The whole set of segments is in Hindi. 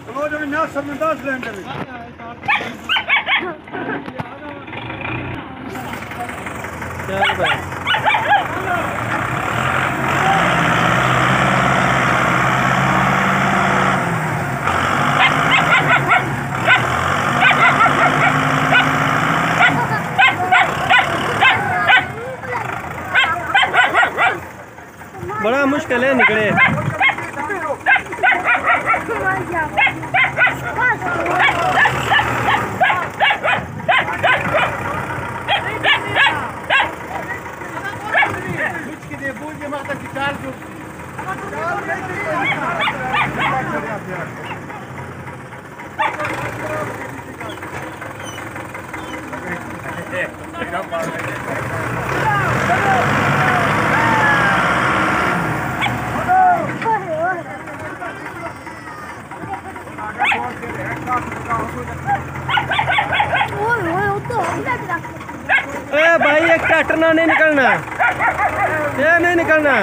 चलो जो ना सब 10 लेंगे चल भाई बड़ा मुश्किल है निकले। ए भाई एक ट्रैक्टर ना नहीं निकलना, ये नहीं निकलना।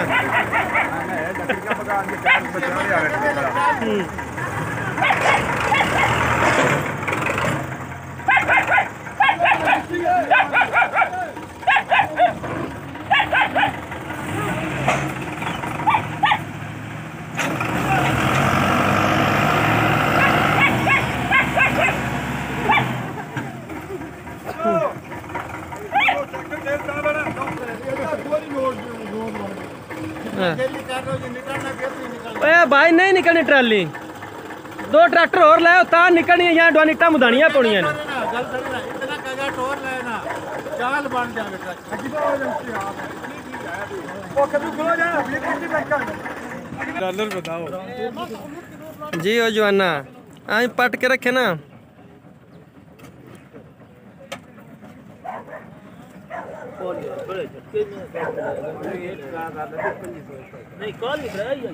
भाई नहीं निकलनी ट्राली, 2 ट्रैक्टर और लाओ तार निकलनी है। यहाँ डवानीटा मुदानिया पौनिया ने जी। ओ जवाना आई पट के रखे ना।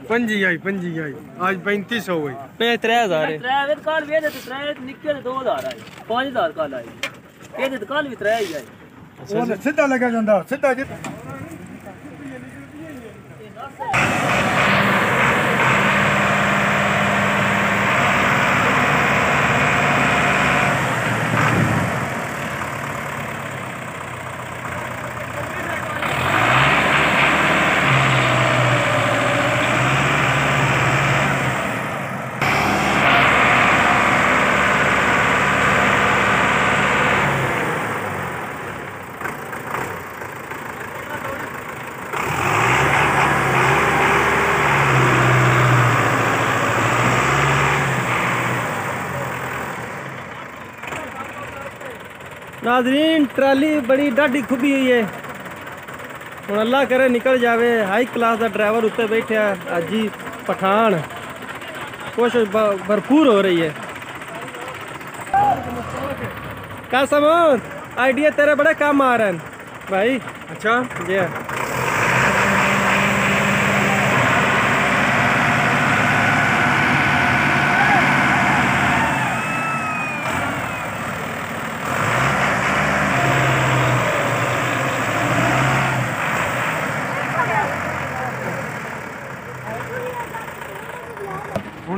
पंजी आई आज 3500 हुई नहीं 3000 है। 3000 काल वे दे 3000 निकल 2000 आई 5000 काल आई ये दे काल भी 3000 ही आई। वो सीधा लगा जांदा सीधा जी। नाज़रीन ट्राली बड़ी डाढ़ी खुबी हुई है, हुण अल्लाह करे निकल जावे। हाई क्लास का ड्राइवर उत्ते बैठा अजी पठान, कोशिश भरपूर हो रही है। कसम आइडिया तेरे बड़े काम आ रहे हैं भाई। अच्छा जी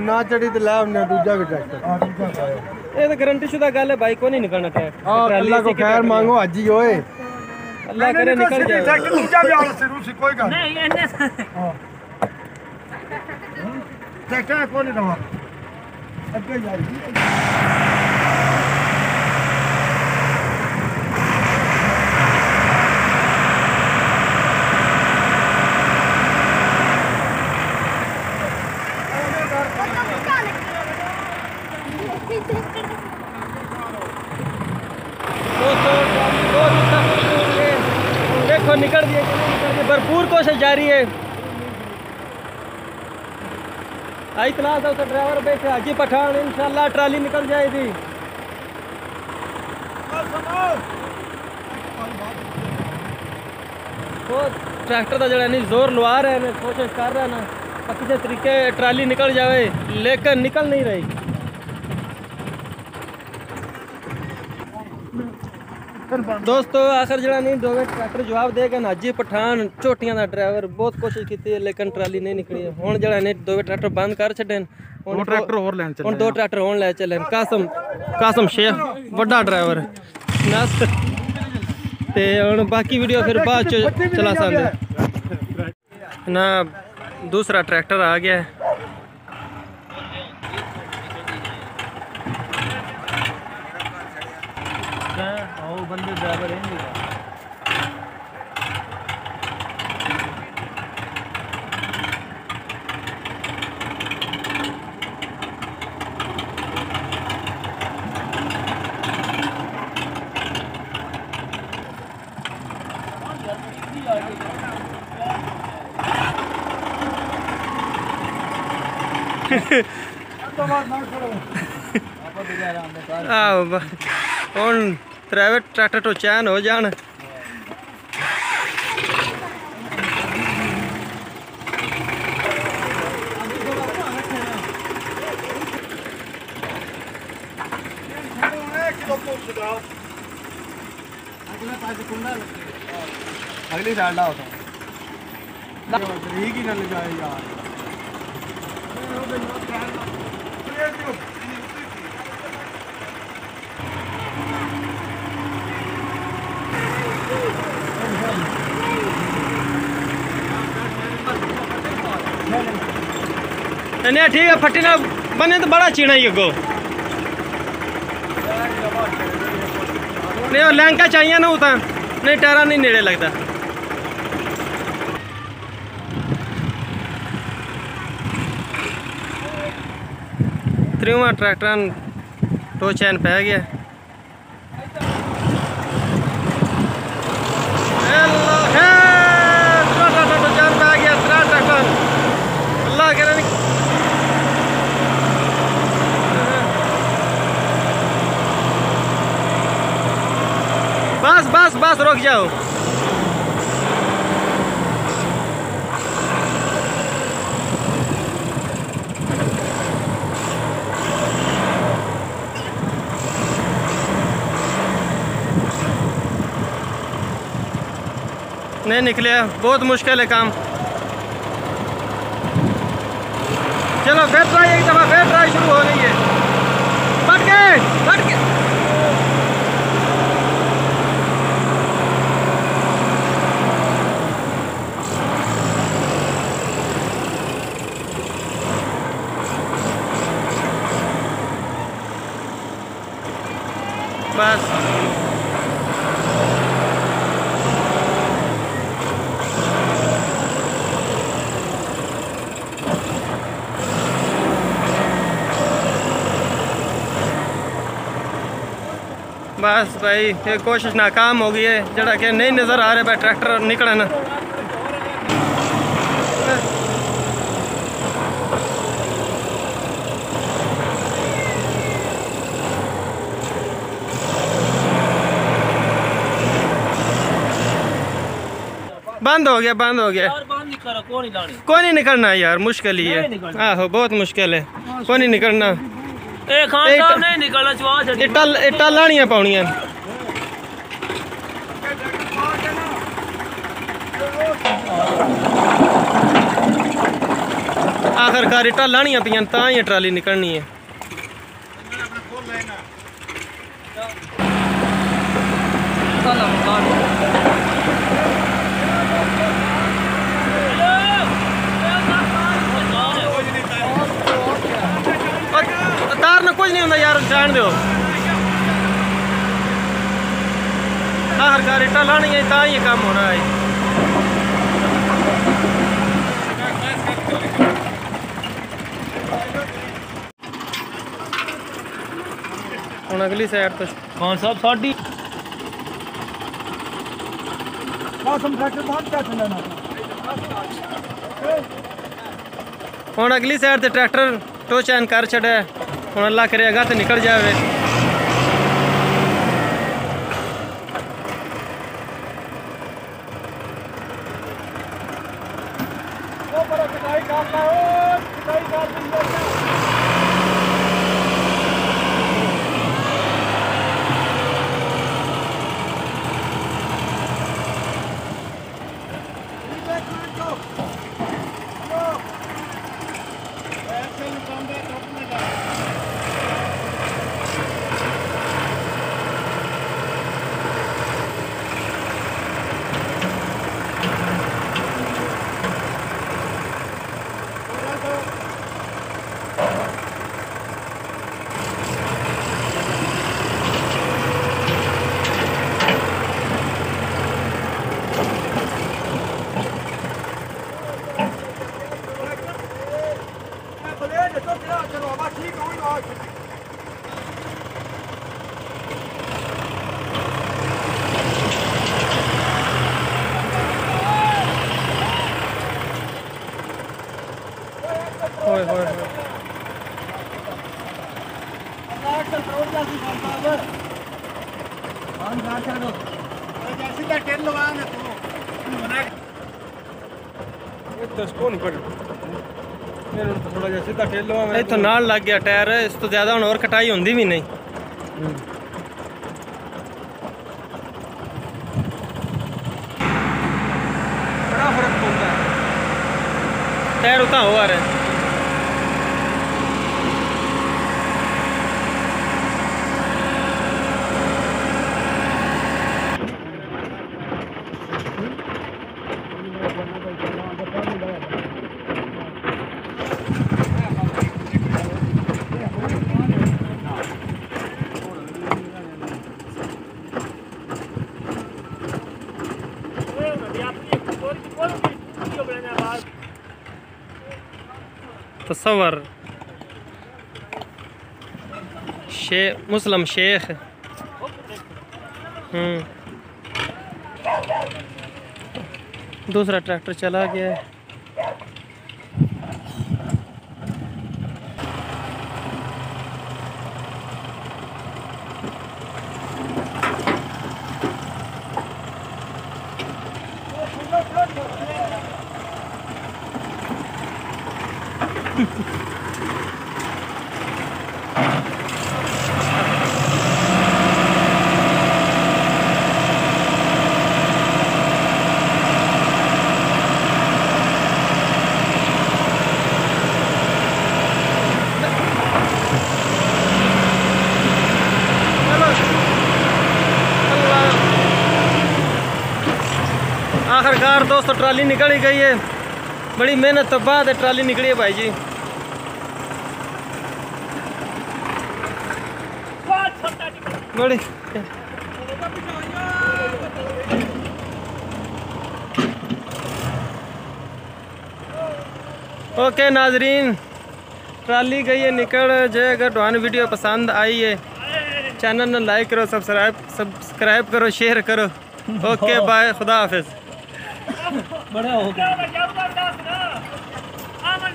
ना चढ़ी तो लै हमने दूजा भी ट्रैक्टर। ये तो गारंटी शुदा गल है भाई, को नहीं निकलना ट्रैक्टर। अल्लाह को खैर मांगो आज ही होए, अल्लाह करे निकल जाए। ट्रैक्टर दूजा भी आल से रूसी कोई गल नहीं एने ट्रैक्टर को नहीं रहा अगे जाएगी। देखो निकल दिए, भरपूर कोशिश जारी है। हाई क्लास है, ड्राइवर बैठे हाजी पठान, इंशाल्लाह ट्राली निकल जाएगी। तो ट्रैक्टर का जरा नहीं जोर लवा रहे हैं, कोशिश कर रहे हैं ना किसी तरीके ट्राली निकल जाए, लेकर निकल नहीं रही। दोस्तों आखिर जरा नहीं दोवे ट्रैक्टर जवाब देगा ना हाजी पठान झोटियां दा ड्राइवर बहुत कोशिश की लेकिन ट्राली नहीं निकली हुण जरा ने दोवे ट्रैक्टर बंद कर छड़े हुण ट्रैक्टर और लैन चले हुण 2 ट्रैक्टर होण ले चले कासम शेख बड़ा ड्राइवर नस ते हुण बाकी वीडियो फिर बाद च चला सकदे ना दूसरा ट्रैक्टर आ गया है बंदे ड्राइवर है प्राइवेट ट्रैक्टर तो चैन हो जान अगली साइड लाओ ठीक ही ना ले जाए यार नहीं ठीक है फट्टी ना बने तो बड़ा चीना ही अगो नहीं और लैंका चाहिए ना उतना नहीं टायरा नहीं नेड़े लगता त्रिवा ट्रैक्टर टो चैन पै गया अल्लाह करे बस बस बस रुक जाओ नहीं निकले बहुत मुश्किल है काम चलो फिर ट्राई एक दफा फिर ट्राई शुरू हो रही है फट के बस बस भाई ये कोशिश नाकाम हो गई है जरा कि नहीं नज़र आ रहा भाई ट्रैक्टर निकलना बंद हो गया कोई नहीं निकलना यार मुश्किल ही है आहो बहुत मुश्किल है कोई नहीं निकलना नहीं निकलना इट्टा लानियां पाउनियां आखिरकार इट्टा लानियां पियां तां ही ट्राली निकलनी है तारना कुछ नहीं होता यार जान दो आखिरकार इट्टा लानी है तां ही काम होना है हुण अगली साइड तो खान साहब साडी हुण अगली साइड ते ट्रैक्टर टो चैन कर छड़े हुण अल्लाह करे अगा तो निकल जावे तो क्या करो अब ठीक हो ना होय होय होय सीधा टेल लगा ना तो इसको नहीं पड़ मेरे तो थोड़ा जैसे सीधा टेल लगा मैं इथों नाल लग गया टायर इस तो ज्यादा हुण और कटाई होंदी भी नहीं बड़ा फर्क पड़ता है टायर उतना हो आ रहे तसव्वुर मुस्लिम शेख दूसरा ट्रैक्टर चला गया है आखिरकार दोस्तों ट्राली निकल ही गई है बड़ी मेहनत तो बाद ट्राली निकली है भाई जी बड़ी ओके नाजरीन ट्राली गई है निकल जो अगर तुम्हें वीडियो पसंद आई है चैनल ने लाइक करो सब्सक्राइब करो शेयर करो ओके बाय खुदा हाफिज बड़ा हो गया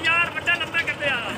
यार बड़ा लंबा करते यार